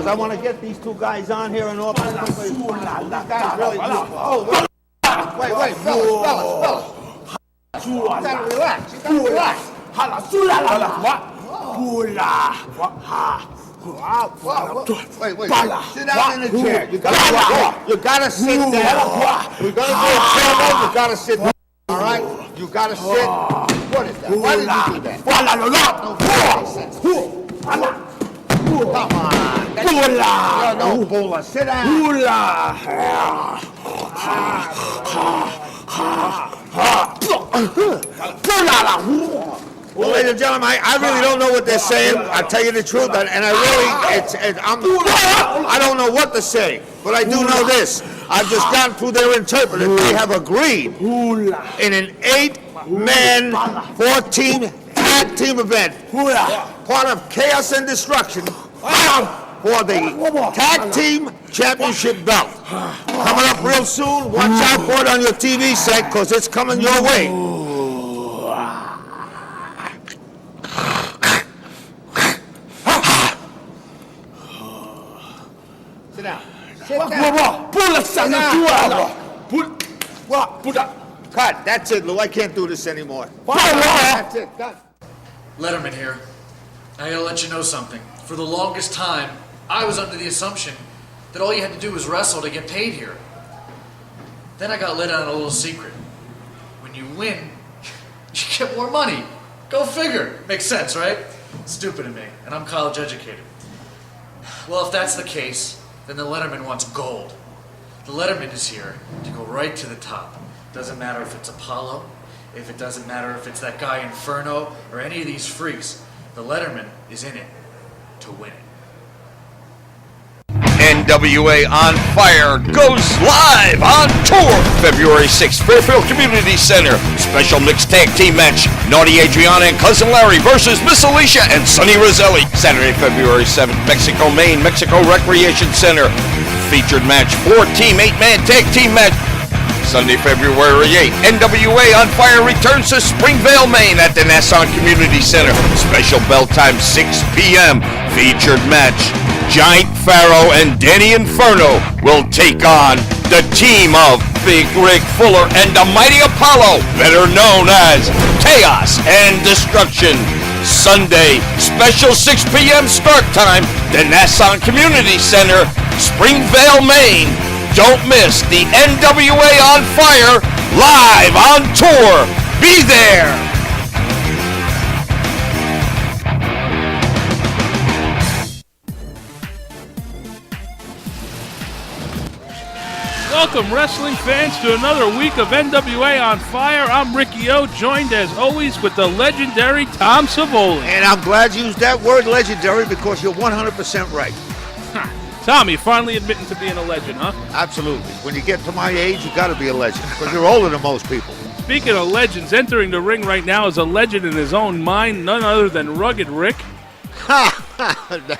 because I want to get these two guys on here and all. These guys really. Oh, wait, fellas. You gotta relax. Wait. Sit down in the chair. You gotta sit down. We're gonna do a chair move. You gotta sit down. All right? You gotta sit. What is that? Why did you do that? Come on. No, Bula. Sit down. Well, ladies and gentlemen, I really don't know what they're saying. I tell you the truth, and I don't know what to say, but I do know this. I've just gone through their interpreter. They have agreed in an 8-man, 4-team tag team event, part of Chaos and Destruction, for the tag team championship belt. Coming up real soon. Watch out for it on your TV set, because it's coming your way. Sit down. Cut. That's it, Lou. I can't do this anymore. That's it. Done. Letterman here. I gotta let you know something. For the longest time, I was under the assumption that all you had to do was wrestle to get paid here. Then I got let on a little secret. When you win, you get more money. Go figure. Makes sense, right? Stupid of me, and I'm college educated. Well, if that's the case, then the Letterman wants gold. The Letterman is here to go right to the top. Doesn't matter if it's Apollo, if it doesn't matter if it's that guy Inferno, or any of these freaks. The Letterman is in it to win it. NWA On Fire goes live on tour February 6th, Fairfield Community Center. Special mixed tag team match, Naughty Adriana and Cousin Larry versus Miss Alicia and Sonny Roselli. Saturday, February 7th, Mexico, Maine, Mexico Recreation Center. Featured match, 4-team, 8-man tag team match. Sunday, February 8th, NWA On Fire returns to Springvale, Maine at the Nassau Community Center. Special bell time, 6 p.m. Featured match, Giant Pharaoh and Danny Inferno will take on the team of Big Rick Fuller and the Mighty Apollo, better known as Chaos and Destruction. Sunday, special 6 p.m. start time, the Nassau Community Center, Springvale, Maine. Don't miss the NWA On Fire live on tour. Be there. Welcome, wrestling fans, to another week of NWA On Fire. I'm Ricky O, joined as always with the legendary Tom Savoli. And I'm glad you used that word, legendary, because you're 100% right. Tom, you finally admitting to being a legend, huh? Absolutely. When you get to my age, you got to be a legend, because you're older than most people. Speaking of legends, entering the ring right now is a legend in his own mind, none other than Rugged Rick.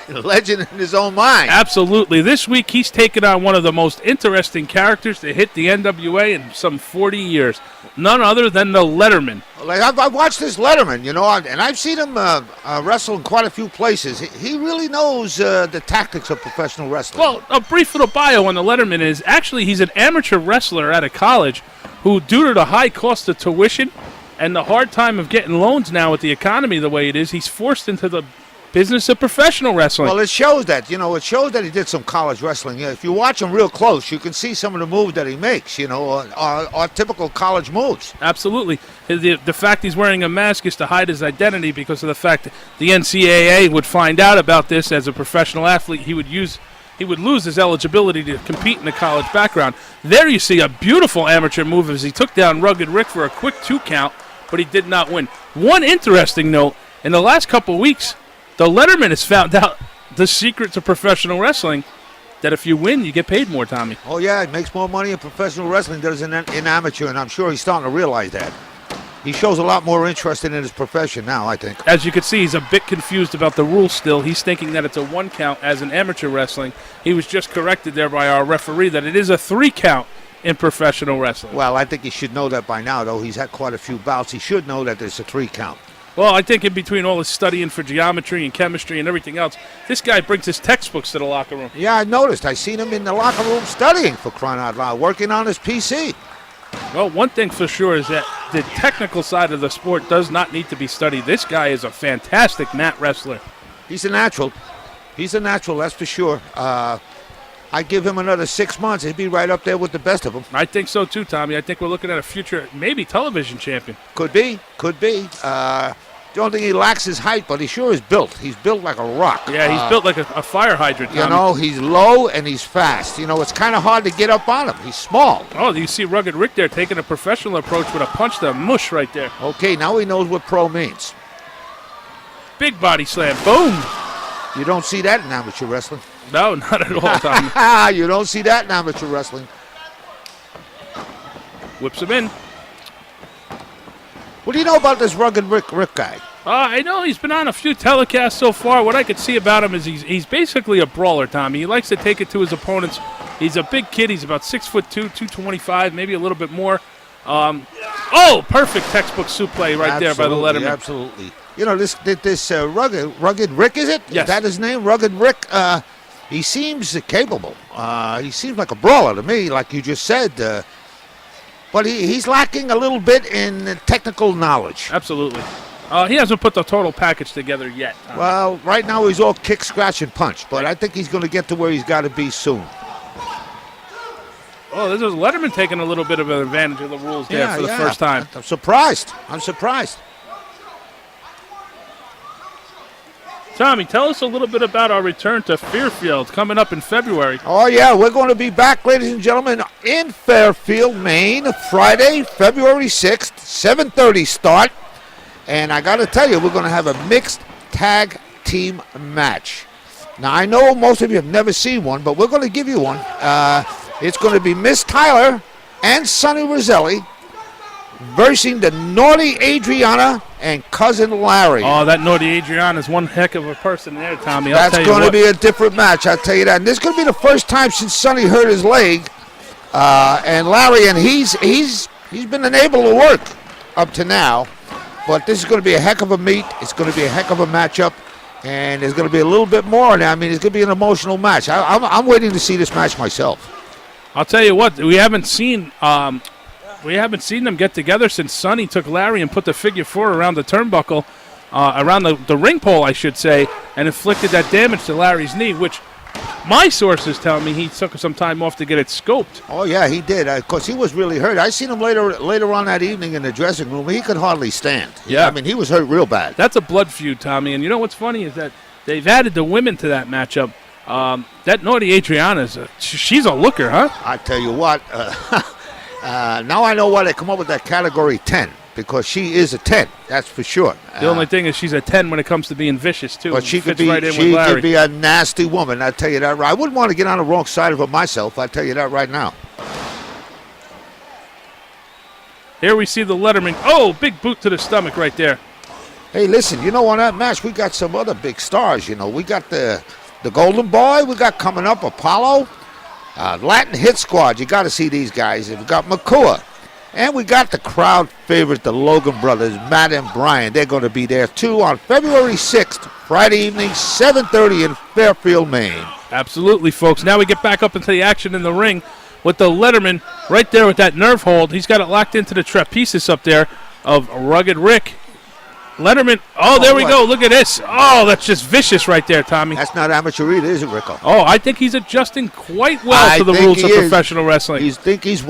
Legend in his own mind. Absolutely. This week, he's taken on one of the most interesting characters to hit the NWA in some 40 years. None other than the Letterman. Like I've watched this Letterman, you know, and I've seen him wrestle in quite a few places. He really knows the tactics of professional wrestling. Well, a brief little bio on the Letterman is actually he's an amateur wrestler out of college who, due to the high cost of tuition and the hard time of getting loans now with the economy the way it is, he's forced into the business of professional wrestling. Well, it shows that, you know, it shows that he did some college wrestling. If you watch him real close, you can see some of the moves that he makes, you know, are typical college moves. Absolutely. The fact he's wearing a mask is to hide his identity because of the fact that the NCAA would find out about this as a professional athlete. He would lose his eligibility to compete in the college background. There you see a beautiful amateur move as he took down Rugged Rick for a quick 2 count, but he did not win. One interesting note, in the last couple of weeks, the Letterman has found out the secret to professional wrestling, that if you win, you get paid more, Tommy. Oh, yeah, it makes more money in professional wrestling than in amateur, and I'm sure he's starting to realize that. He shows a lot more interest in his profession now, I think. As you can see, he's a bit confused about the rules still. He's thinking that it's a 1 count as in amateur wrestling. He was just corrected there by our referee that it is a 3 count in professional wrestling. Well, I think he should know that by now, though. He's had quite a few bouts. He should know that there's a 3 count. Well, I think in between all his studying for geometry and chemistry and everything else, this guy brings his textbooks to the locker room. Yeah, I noticed. I seen him in the locker room studying, for crying out loud, working on his PC. Well, one thing for sure is that the technical side of the sport does not need to be studied. This guy is a fantastic mat wrestler. He's a natural. He's a natural, that's for sure. I give him another 6 months. He'd be right up there with the best of them. I think so too, Tommy. I think we're looking at a future, maybe television champion. Could be. The only thing he lacks is height, but he sure is built. He's built like a rock. Yeah, he's built like a fire hydrant, Tommy. You know, he's low and he's fast. You know, it's kind of hard to get up on him. He's small. Oh, you see Rugged Rick there taking a professional approach with a punch to mush right there. Okay, now he knows what pro means. Big body slam. Boom. You don't see that in amateur wrestling. No, not at all, Tommy. You don't see that in amateur wrestling. Whips him in. What do you know about this Rugged Rick guy? I know he's been on a few telecasts so far. What I could see about him is he's basically a brawler, Tommy. He likes to take it to his opponents. He's a big kid. He's about 6'2", 225, maybe a little bit more. Perfect textbook suplex right there by the Letterman. Absolutely. You know, this Rugged Rick, is it? Yes. Is that his name? Rugged Rick? He seems capable. He seems like a brawler to me, like you just said. But he's lacking a little bit in technical knowledge. Absolutely. He hasn't put the total package together yet. Well, right now he's all kick, scratch, and punch. But I think he's going to get to where he's got to be soon. Oh, this is Letterman taking a little bit of an advantage of the rules there for the first time. I'm surprised. Tommy, tell us a little bit about our return to Fairfield coming up in February. Oh, yeah, we're going to be back, ladies and gentlemen, in Fairfield, Maine, Friday, February 6th, 7:30 start. And I got to tell you, we're going to have a mixed tag team match. Now, I know most of you have never seen one, but we're going to give you one. It's going to be Miss Tyler and Sonny Roselli versing the Naughty Adriana and Cousin Larry. Oh, that Naughty Adriana is one heck of a person there, Tommy. That's going to be a different match, I'll tell you that. And this is going to be the first time since Sonny hurt his leg. And Larry, and he's been unable to work up to now. But this is going to be a heck of a meet. It's going to be a heck of a matchup. And there's going to be a little bit more now. I mean, it's going to be an emotional match. I'm waiting to see this match myself. I'll tell you what, we haven't seen them get together since Sonny took Larry and put the figure four around the turnbuckle, around the ring pole, I should say, and inflicted that damage to Larry's knee, which my sources tell me he took some time off to get it scoped. Oh, yeah, he did, because he was really hurt. I seen him later on that evening in the dressing room. He could hardly stand. Yeah. I mean, he was hurt real bad. That's a blood feud, Tommy, and you know what's funny is that they've added the women to that matchup. That Naughty Adriana, she's a looker, huh? I tell you what, now I know why they come up with that category 10, because she is a 10, that's for sure. The only thing is she's a 10 when it comes to being vicious, too. But she could be, right in with Larry. Could be a nasty woman, I tell you that right. I wouldn't want to get on the wrong side of her myself, I tell you that right now. Here we see the Letterman. Oh, big boot to the stomach right there. Hey, listen, you know, on that match, we got some other big stars, you know. We got the Golden Boy, we got coming up Apollo, Latin Hit Squad, you got to see these guys. We got Makua, and we got the crowd favorite, the Logan brothers, Matt and Brian. They're going to be there, too, on February 6th, Friday evening, 7:30 in Fairfield, Maine. Absolutely, folks. Now we get back up into the action in the ring with the Letterman right there with that nerve hold. He's got it locked into the trapezius up there of Rugged Rick. Letterman, there we go. Look at this. Oh, that's just vicious right there, Tommy. That's not amateur either, is it, Rico? Oh, I think he's adjusting quite well to the rules of professional wrestling. He's